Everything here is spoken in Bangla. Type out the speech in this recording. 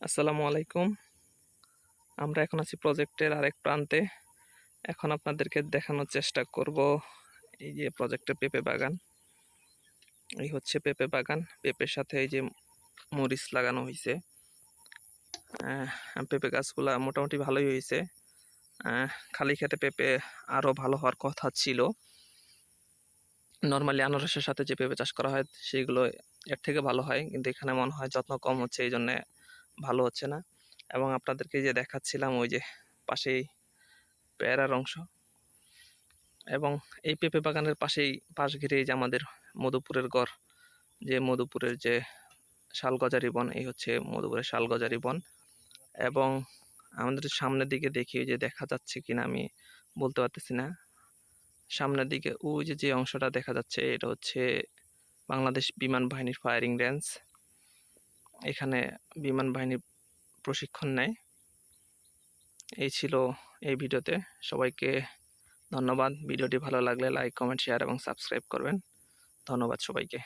আসসালামু আলাইকুম। আমরা এখন আছি প্রজেক্টের আরেক প্রান্তে। এখন আপনাদেরকে দেখানোর চেষ্টা করব এই যে প্রজেক্টের পেঁপে বাগান। এই হচ্ছে পেঁপে বাগান। পেঁপের সাথে এই যে মরিচ লাগানো হয়েছে। পেঁপে গাছগুলা মোটামুটি ভালোই হয়েছে। খালি খেতে পেঁপে আরও ভালো হওয়ার কথা ছিল। নর্মালি আনারসের সাথে যে পেঁপে চাষ করা হয় সেইগুলো এর থেকে ভালো হয়, কিন্তু এখানে মনে হয় যত্ন কম হচ্ছে, এই জন্যে ভালো হচ্ছে না। এবং আপনাদেরকে যে দেখাচ্ছিলাম ওই যে পাশেই পেয়ারার অংশ, এবং এই পেঁপে বাগানের পাশ ঘিরেই যে আমাদের মধুপুরের গড়, যে মধুপুরের যে শালগজারি বন, এই হচ্ছে মধুপুরের শালগজারি বন। এবং আমাদের সামনের দিকে দেখি যে দেখা যাচ্ছে কিনা আমি বলতে পারতেছি না। সামনের দিকে ওই যে অংশটা দেখা যাচ্ছে, এটা হচ্ছে বাংলাদেশ বিমান বাহিনীর ফায়ারিং রেঞ্জ। এখানে বিমান বাহিনীর প্রশিক্ষণ নেয়। এই ছিল এই ভিডিওতে। সবাইকে ধন্যবাদ। ভিডিওটি ভালো লাগলে লাইক, কমেন্ট, শেয়ার এবং সাবস্ক্রাইব করবেন। ধন্যবাদ সবাইকে।